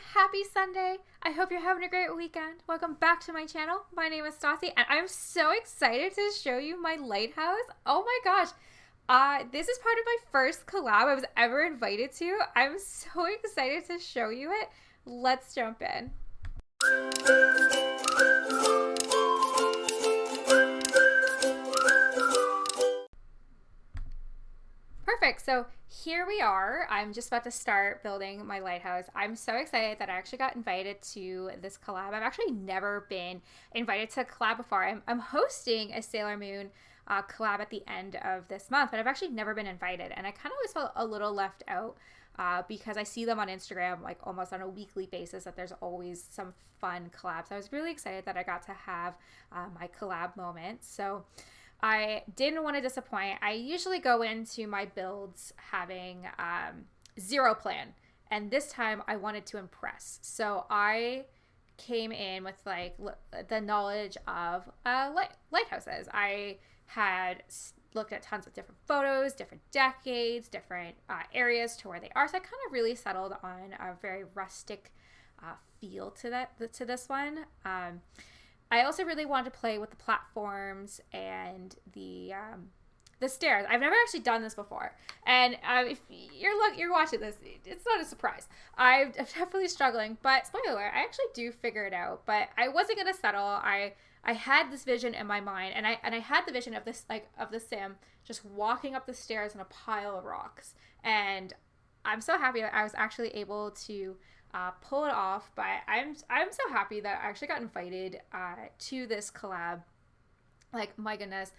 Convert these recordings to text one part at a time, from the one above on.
Happy Sunday. I hope you're having a great weekend. Welcome back to my channel. My name is Stassi, and I'm so excited to show you my lighthouse. Oh my gosh. This is part of my first collab I was ever invited to. I'm so excited to show you it. Let's jump in. Perfect. So here we are. I'm just about to start building my lighthouse. I'm so excited that I actually got invited to this collab. I've actually never been invited to a collab before. I'm hosting a Sailor Moon collab at the end of this month, but I've actually never been invited, and I kind of always felt a little left out because I see them on Instagram like almost on a weekly basis, that there's always some fun collabs. I was really excited that I got to have my collab moment. So I didn't want to disappoint. I usually go into my builds having zero plan, and this time I wanted to impress. So I came in with like the knowledge of lighthouses. I had looked at tons of different photos, different decades, different areas to where they are. So I kind of really settled on a very rustic feel to this one. I also really wanted to play with the platforms and the stairs. I've never actually done this before, and if you're watching this, it's not a surprise. I'm definitely struggling, but spoiler alert, I actually do figure it out. But I wasn't gonna settle. I had this vision in my mind, and I had the vision of this of the sim just walking up the stairs in a pile of rocks, and I'm so happy that I was actually able to pull it off. But I'm so happy that I actually got invited to this collab. Like, my goodness,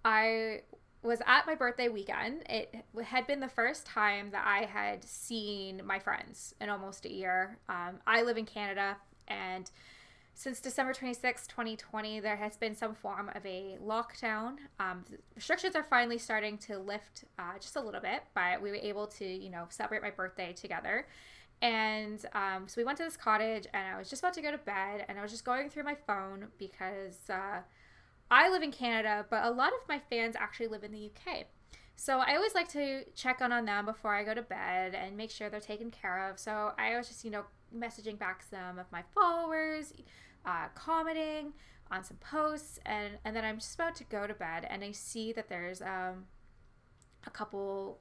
I was at my birthday weekend. It had been the first time that I had seen my friends in almost a year. I live in Canada, and since December 26, 2020, there has been some form of a lockdown. Restrictions are finally starting to lift just a little bit, but we were able to, celebrate my birthday together. And so we went to this cottage, and I was just about to go to bed, and I was just going through my phone because I live in Canada, but a lot of my fans actually live in the UK. So I always like to check on them before I go to bed and make sure they're taken care of. So I was just, messaging back some of my followers, commenting on some posts, and then I'm just about to go to bed, and I see that there's a couple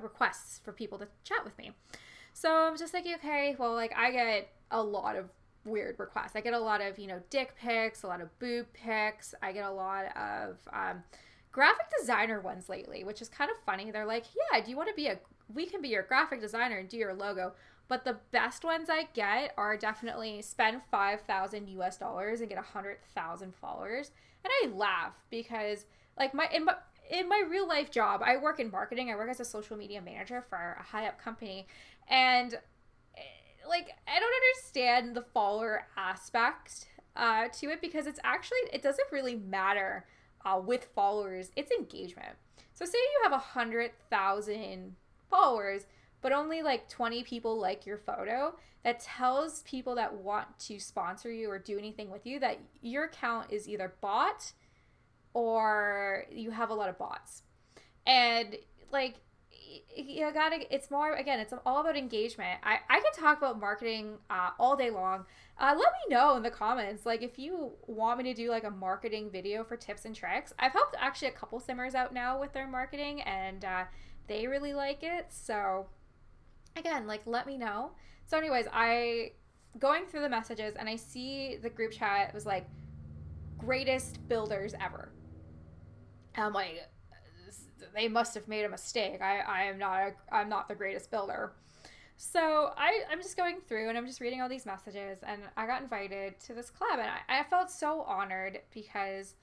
requests for people to chat with me. So I'm just thinking, okay, well, like, I get a lot of weird requests. I get a lot of, dick pics, a lot of boob pics. I get a lot of graphic designer ones lately, which is kind of funny. They're like, yeah, do you want to we can be your graphic designer and do your logo. But the best ones I get are definitely spend $5,000 US and get 100,000 followers. And I laugh because, like, in my real life job, I work in marketing. I work as a social media manager for a high up company. And like, I don't understand the follower aspect to it, because it doesn't really matter with followers. It's engagement. So say you have 100,000 followers, but only like 20 people like your photo. That tells people that want to sponsor you or do anything with you that your account is either bot or you have a lot of bots. And like, it's more, again, it's all about engagement. I can talk about marketing all day long. Let me know in the comments, like, if you want me to do like a marketing video for tips and tricks. I've helped actually a couple simmers out now with their marketing, and they really like it. So again, like, let me know. So anyways, I going through the messages, and I see the group chat was like, greatest builders ever. And I'm like, they must have made a mistake. I'm not the greatest builder. So I'm just going through, and I'm just reading all these messages, and I got invited to this collab, and I felt so honored because,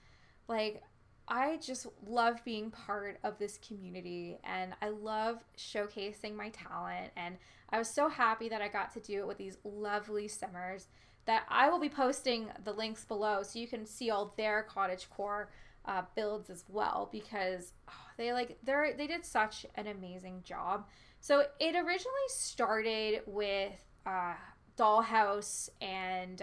like, I just love being part of this community, and I love showcasing my talent, and I was so happy that I got to do it with these lovely simmers that I will be posting the links below so you can see all their Cottagecore builds as well, because they did such an amazing job. So it originally started with dollhouse and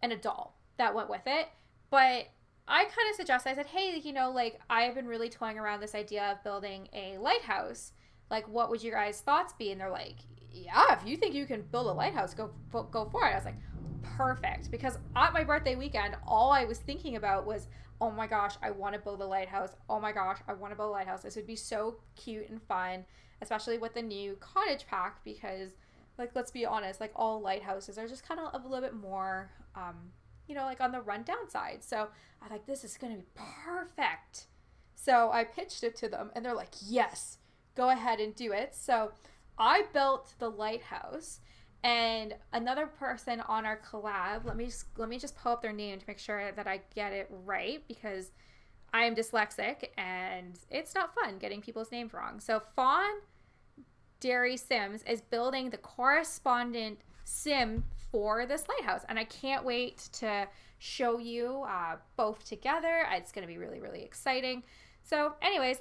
a doll that went with it, but I kind of suggested, I said, hey, like, I've been really toying around this idea of building a lighthouse Like, what would your guys' thoughts be? And they're like, yeah, if you think you can build a lighthouse, go for it. I was like, perfect. Because at my birthday weekend, all I was thinking about was, oh my gosh, I want to build a lighthouse. Oh my gosh, I want to build a lighthouse. This would be so cute and fun, especially with the new cottage pack, because, like, let's be honest, like, all lighthouses are just kind of a little bit more, like on the rundown side. So I was like, this is going to be perfect. So I pitched it to them and they're like, yes, go ahead and do it. So I built the lighthouse, and another person on our collab, let me just pull up their name to make sure that I get it right, because I am dyslexic and it's not fun getting people's names wrong. So Fawn Dairy Sims is building the correspondent sim for this lighthouse, and I can't wait to show you both together. It's going to be really, really exciting. So anyways,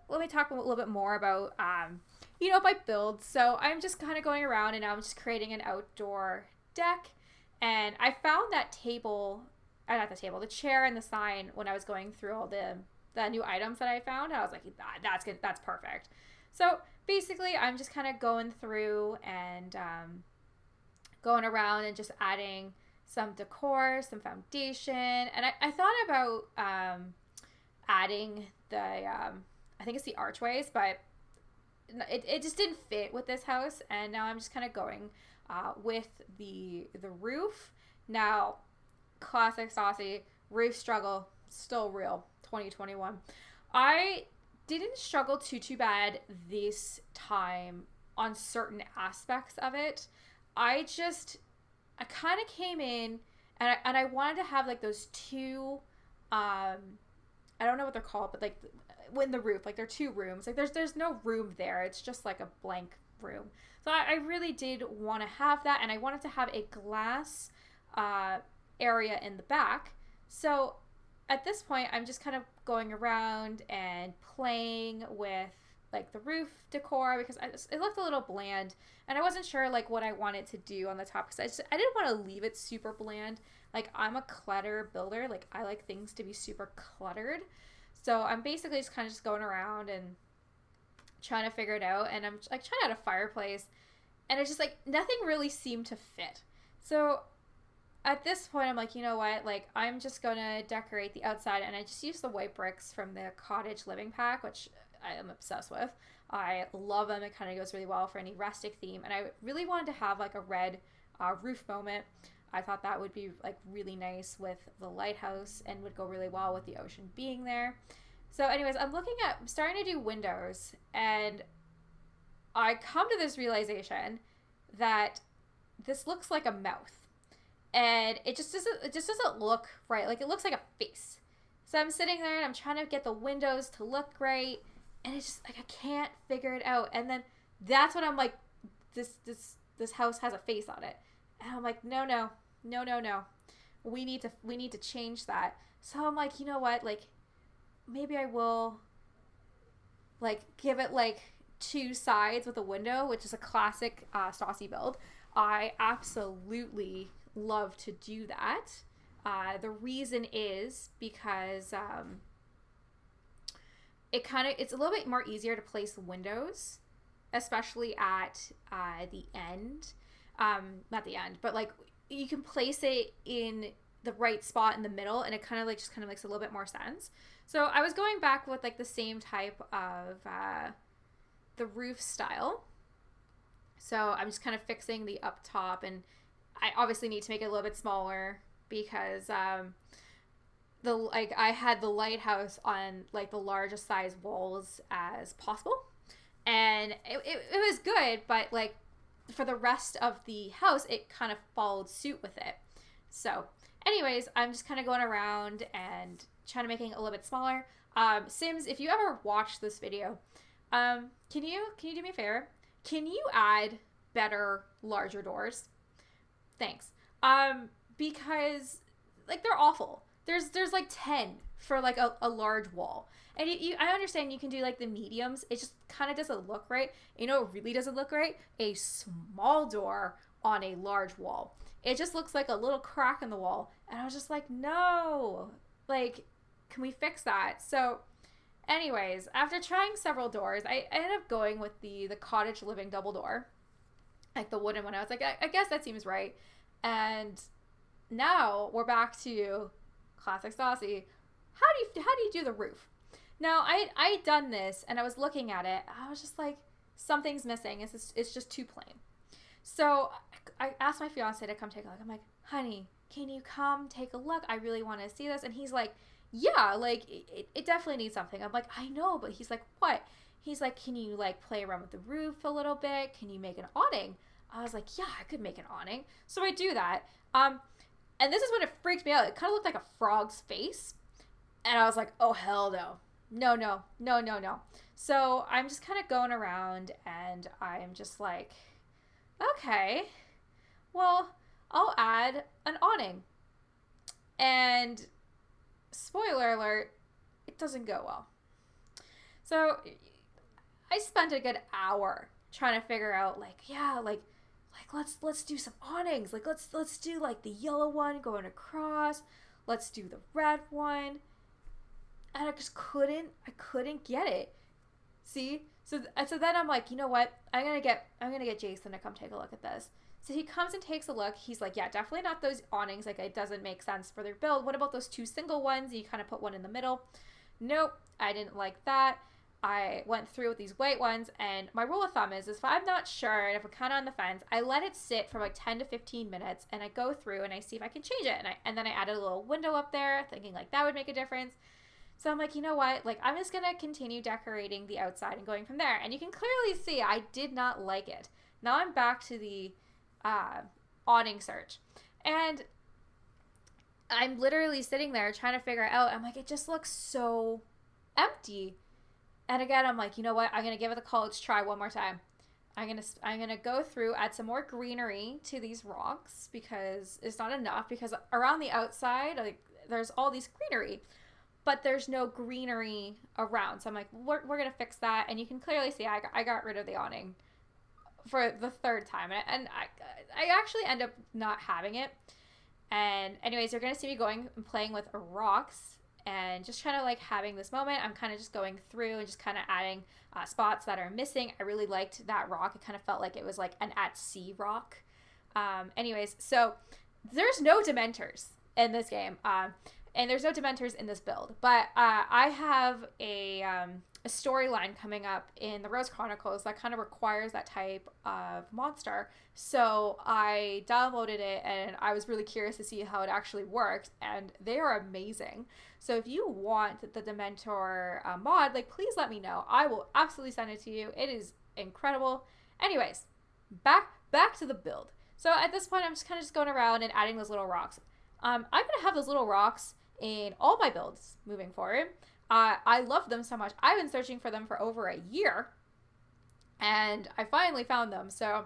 let me talk a little bit more about my build. So I'm just kind of going around and I'm just creating an outdoor deck, and I found that the chair and the sign when I was going through all the new items that I found. I was like, that's good, that's perfect. So basically I'm just kind of going through and going around and just adding some decor, some foundation, and I thought about adding the I think it's the archways, but it just didn't fit with this house, and now I'm just kind of going with the roof. Now, classic Saucy, roof struggle, still real, 2021. I didn't struggle too bad this time on certain aspects of it. I kind of came in and I wanted to have like those two, I don't know what they're called, but like when the roof, like they're two rooms, like there's no room there. It's just like a blank room. So I really did want to have that, and I wanted to have a glass area in the back. So at this point, I'm just kind of going around and playing with like the roof decor, because it looked a little bland, and I wasn't sure like what I wanted to do on the top, because I didn't want to leave it super bland. Like, I'm a clutter builder. Like, I like things to be super cluttered. So I'm basically just kind of just going around and trying to figure it out, and I'm like trying out a fireplace, and it's just like nothing really seemed to fit. So at this point, I'm like, you know what, like I'm just gonna decorate the outside, and I just used the white bricks from the cottage living pack, which I am obsessed with. I love them. It kind of goes really well for any rustic theme, and I really wanted to have like a red roof moment. I thought that would be like really nice with the lighthouse and would go really well with the ocean being there. So anyways, I'm starting to do windows, and I come to this realization that this looks like a mouth, and it just doesn't look right. Like, it looks like a face. So I'm sitting there and I'm trying to get the windows to look right, and it's just like I can't figure it out. And then that's when I'm like, this house has a face on it. And I'm like, no. We need to change that. So I'm like, you know what? Like, maybe I will like give it like two sides with a window, which is a classic Saucy build. I absolutely love to do that. The reason is because it's a little bit more easier to place windows, especially at the end. Not the end, but like you can place it in the right spot in the middle, and it kind of makes a little bit more sense. So I was going back with like the same type of the roof style. So I'm just kind of fixing the up top, and I obviously need to make it a little bit smaller because I had the lighthouse on like the largest size walls as possible, and it was good, but like for the rest of the house, it kind of followed suit with it. So anyways, I'm just kind of going around and trying to make it a little bit smaller. Sims, if you ever watch this video, can you do me a favor? Can you add better, larger doors? Thanks. Because like they're awful. There's like 10 for like a large wall. And I understand you can do like the mediums. It just kind of doesn't look right. You know what really doesn't look right? A small door on a large wall. It just looks like a little crack in the wall. And I was just like, no. Like, can we fix that? So Anyways, after trying several doors, I ended up going with the cottage living double door, like the wooden one. I was like, I guess that seems right. And now we're back to classic Stassi. How do you do the roof? Now I'd done this and I was looking at it. I was just like, something's missing. It's just too plain. So I asked my fiance to come take a look. I'm like, honey, can you come take a look? I really want to see this. And he's like, yeah, like it definitely needs something. I'm like, I know, but he's like, what? He's like, can you like play around with the roof a little bit? Can you make an awning? I was like, yeah, I could make an awning. So I do that. And this is when it freaked me out. It kind of looked like a frog's face. And I was like, oh, hell no. No. So I'm just kind of going around and I'm just like, okay, well, I'll add an awning. And spoiler alert, it doesn't go well. So I spent a good hour trying to figure out let's do some awnings. Like let's do like the yellow one going across. Let's do the red one. And I just couldn't get it. See? So then I'm like, you know what? I'm gonna get Jason to come take a look at this. So he comes and takes a look. He's like, yeah, definitely not those awnings. Like, it doesn't make sense for their build. What about those two single ones? You kind of put one in the middle. Nope, I didn't like that. I went through with these white ones, and my rule of thumb is if I'm not sure, and if I'm kind of on the fence, I let it sit for like 10 to 15 minutes, and I go through and I see if I can change it. And then I added a little window up there, thinking like that would make a difference. So I'm like, you know what? Like, I'm just going to continue decorating the outside and going from there. And you can clearly see I did not like it. Now I'm back to the awning search. And I'm literally sitting there trying to figure it out. I'm like, it just looks so empty. And again, I'm like, you know what? I'm going to give it the college try one more time. I'm gonna go through, add some more greenery to these rocks because it's not enough, because around the outside, like, there's all these greenery, but there's no greenery around. So I'm like, we're going to fix that. And you can clearly see I got rid of the awning for the third time. And I actually end up not having it. And anyways, you're going to see me going and playing with rocks and just trying to like having this moment. I'm kind of just going through and just kind of adding spots that are missing. I really liked that rock. It kind of felt like it was like an at sea rock. Anyways, so there's no Dementors in this game. And there's no Dementors in this build, but I have a storyline coming up in the Rose Chronicles that kind of requires that type of monster. So I downloaded it, and I was really curious to see how it actually works, and they are amazing. So if you want the Dementor mod, like, please let me know. I will absolutely send it to you. It is incredible. Anyways, back to the build. So at this point, I'm just kind of going around and adding those little rocks. I'm going to have those little rocks in all my builds moving forward. I love them so much. I've been searching for them for over a year, and I finally found them. So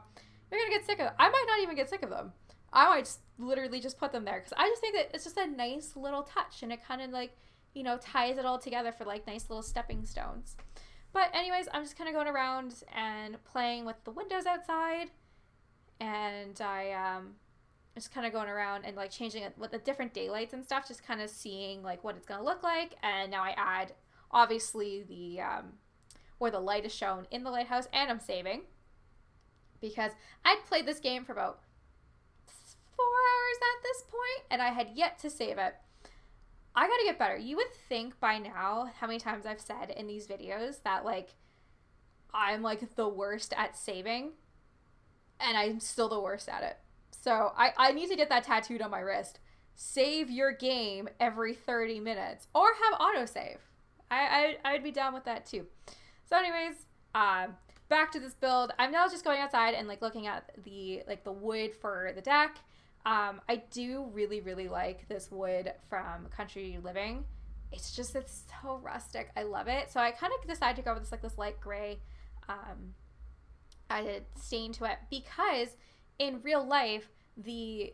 you're going to get sick of them. I might not even get sick of them. I might just literally just put them there because I just think that it's just a nice little touch, and it kind of like, you know, ties it all together for like nice little stepping stones. But anyways, I'm just kind of going around and playing with the windows outside, and just kind of going around and like changing it with the different daylights and stuff, just kind of seeing like what it's going to look like. And now I add obviously the where the light is shown in the lighthouse, and I'm saving because I'd played this game for about 4 hours at this point and I had yet to save it. I gotta get better. You would think by now how many times I've said in these videos that like I'm like the worst at saving, and I'm still the worst at it. So I need to get that tattooed on my wrist. Save your game every 30 minutes. Or have autosave. I'd be down with that too. So anyways, back to this build. I'm now just going outside and like looking at the wood for the deck. I do really, really like this wood from Country Living. It's so rustic. I love it. So I kind of decided to go with this light gray added stain to it, because in real life, the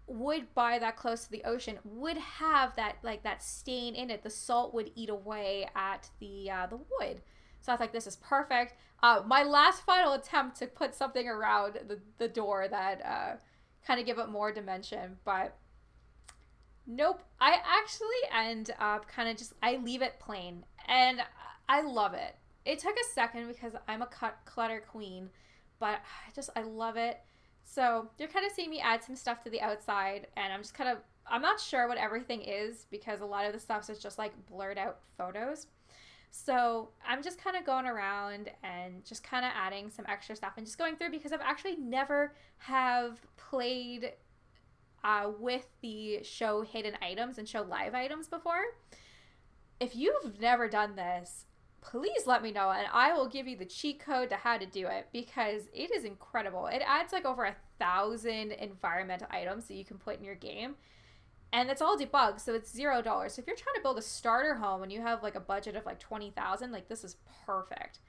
wood by that close to the ocean would have that stain in it. The salt would eat away at the wood. So I was like, this is perfect. My last final attempt to put something around the door that kind of give it more dimension, but nope. I actually end up I leave it plain. And I love it. It took a second because I'm a clutter queen, but I love it. So you're kind of seeing me add some stuff to the outside, and I'm not sure what everything is because a lot of the stuff is just like blurred out photos. So I'm just kind of going around and just kind of adding some extra stuff and just going through because I've actually never have played with the show hidden items and show live items before. If you've never done this, please let me know and I will give you the cheat code to how to do it because it is incredible. It adds like over 1,000 environmental items that you can put in your game. And it's all debugged, so it's $0. So if you're trying to build a starter home and you have like a budget of like 20,000, like this is perfect.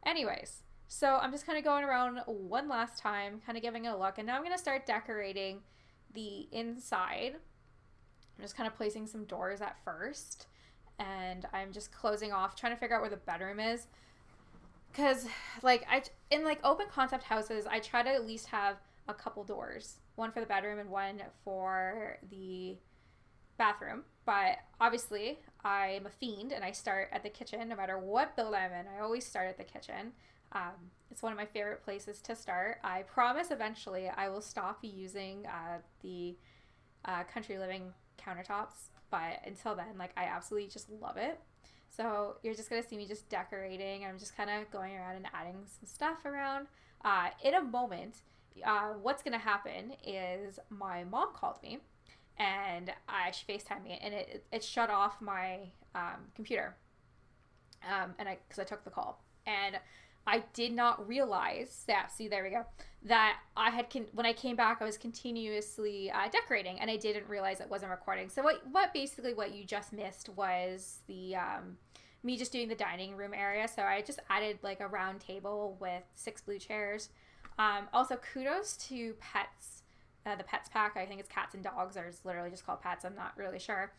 Anyways, so I'm just kind of going around one last time, kind of giving it a look. And now I'm going to start decorating the inside. I'm just kind of placing some doors at first. And I'm just closing off, trying to figure out where the bedroom is. Because in open concept houses, I try to at least have a couple doors. One for the bedroom and one for the bathroom. But obviously, I'm a fiend and I start at the kitchen no matter what build I'm in. I always start at the kitchen. It's one of my favorite places to start. I promise eventually I will stop using the country living countertops. But until then, like I absolutely just love it. So you're just going to see me just decorating. I'm just kind of going around and adding some stuff around. In a moment, what's going to happen is my mom called me and she FaceTimed me and it shut off my computer because I took the call. And I did not realize that, see, there we go, that I had, when I came back, I was continuously decorating and I didn't realize it wasn't recording. So what you just missed was the, me just doing the dining room area. So I just added like a round table with 6 blue chairs. Also kudos to Pets, the Pets pack. I think it's cats and dogs, or it's literally just called Pets. I'm not really sure.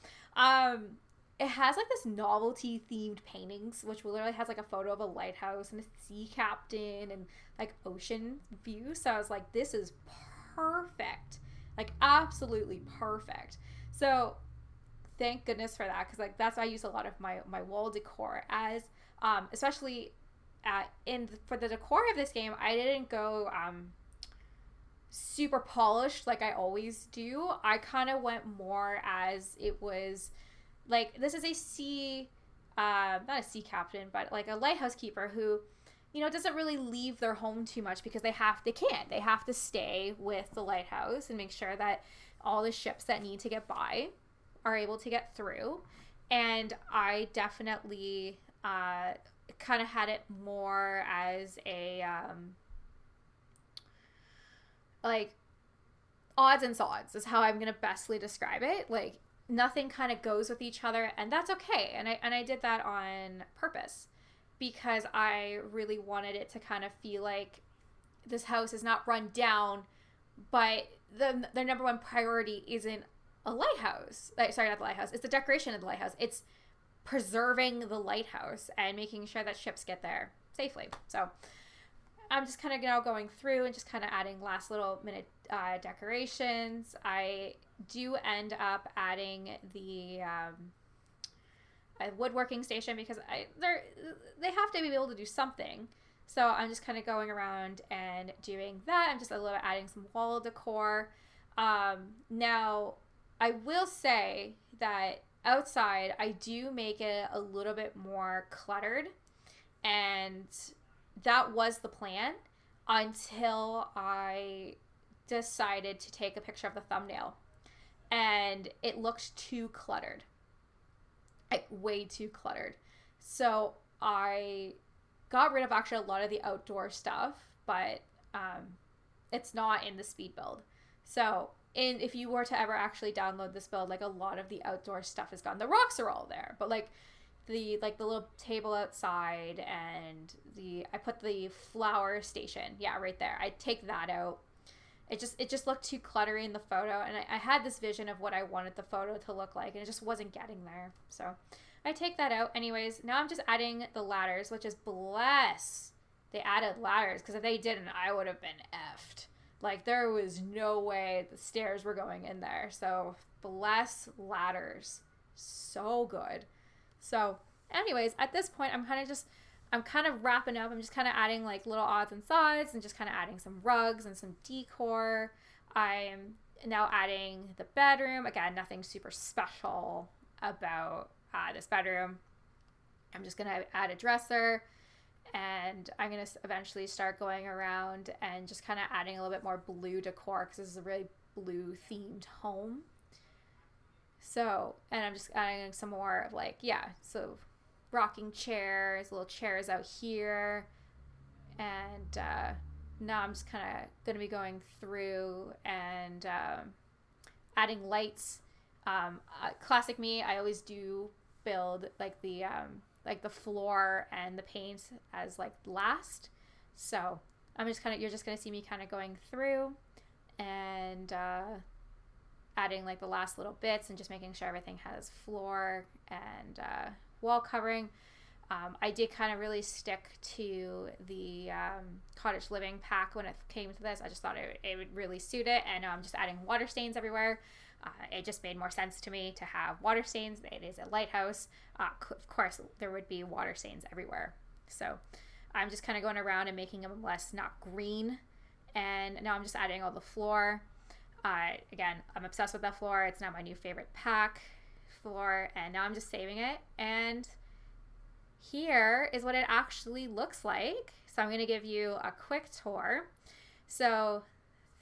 It has like this novelty themed paintings, which literally has like a photo of a lighthouse and a sea captain and like ocean view. So I was like, this is perfect, like absolutely perfect. So thank goodness for that, because like that's why I use a lot of my wall decor as, especially for the decor of this game. I didn't go super polished like I always do. I kind of went more as it was. Like, this is a not a sea captain, but like a lighthouse keeper who, you know, doesn't really leave their home too much because they have to stay with the lighthouse and make sure that all the ships that need to get by are able to get through. And I definitely kind of had it more as a, like, odds and sods is how I'm going to bestly describe it. Like, nothing kind of goes with each other, and that's okay. And I did that on purpose because I really wanted it to kind of feel like this house is not run down, but their number one priority isn't a lighthouse. Sorry, not the lighthouse. It's the decoration of the lighthouse. It's preserving the lighthouse and making sure that ships get there safely. So I'm just kind of now going through and just kind of adding last little minute decorations. I do end up adding the woodworking station because they have to be able to do something. So I'm just kind of going around and doing that. I'm just a little bit adding some wall decor. Now, I will say that outside, I do make it a little bit more cluttered, and that was the plan until I decided to take a picture of the thumbnail, and it looked too cluttered, like way too cluttered. So I got rid of actually a lot of the outdoor stuff, but it's not in the speed build. So if you were to ever actually download this build, like a lot of the outdoor stuff is gone. The rocks are all there, but like the little table outside and I put the flower station, yeah, right there. I take that out. It just looked too cluttery in the photo, and I had this vision of what I wanted the photo to look like, and it just wasn't getting there. So I take that out. Anyways, now I'm just adding the ladders, which is bless. They added ladders, because if they didn't, I would have been effed. Like, there was no way the stairs were going in there. So bless ladders. So good. So Anyways, at this point, I'm kind of wrapping up. I'm just kind of adding like little odds and sods and just kind of adding some rugs and some decor. I'm now adding the bedroom. Again, nothing super special about this bedroom. I'm just going to add a dresser, and I'm going to eventually start going around and just kind of adding a little bit more blue decor because this is a really blue themed home. So, and I'm just adding some more of like, yeah, so rocking chairs, little chairs out here. And now I'm just kind of going to be going through and adding lights. Classic me, I always do build like the floor and the paint as like last. So you're just going to see me kind of going through and adding like the last little bits and just making sure everything has floor and wall covering. I did kind of really stick to the cottage living pack when it came to this. I just thought it would really suit it, and I'm just adding water stains everywhere. It just made more sense to me to have water stains. It is a lighthouse. Of course, there would be water stains everywhere. So I'm just kind of going around and making them less not green. And now I'm just adding all the floor. Again, I'm obsessed with that floor. It's now my new favorite pack floor, and now I'm just saving it. And here is what it actually looks like. So I'm going to give you a quick tour. So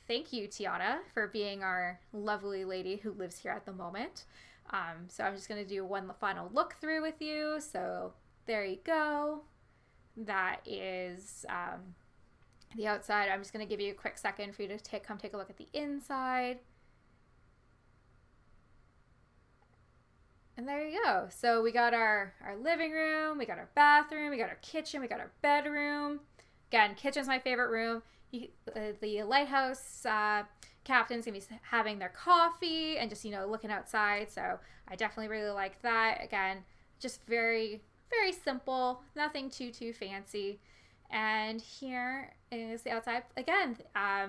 thank you, Tiana, for being our lovely lady who lives here at the moment. So I'm just going to do one final look through with you. So there you go. That is the outside. I'm just going to give you a quick second for you to come take a look at the inside. And there you go. So we got our living room, we got our bathroom, we got our kitchen, we got our bedroom. Again, kitchen's my favorite room. The Lighthouse captain's going to be having their coffee and just, looking outside. So I definitely really like that. Again, just very, very simple, nothing too fancy. And here is the outside. Again, I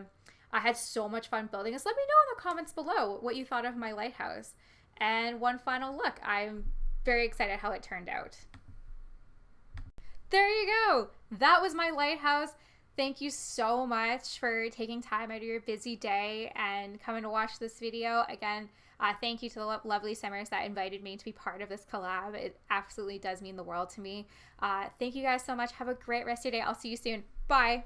had so much fun building this. Let me know in the comments below what you thought of my lighthouse. And one final look. I'm very excited how it turned out. There you go. That was my lighthouse. Thank you so much for taking time out of your busy day and coming to watch this video. Again, thank you to the lovely Summers that invited me to be part of this collab. It absolutely does mean the world to me. Thank you guys so much. Have a great rest of your day. I'll see you soon. Bye.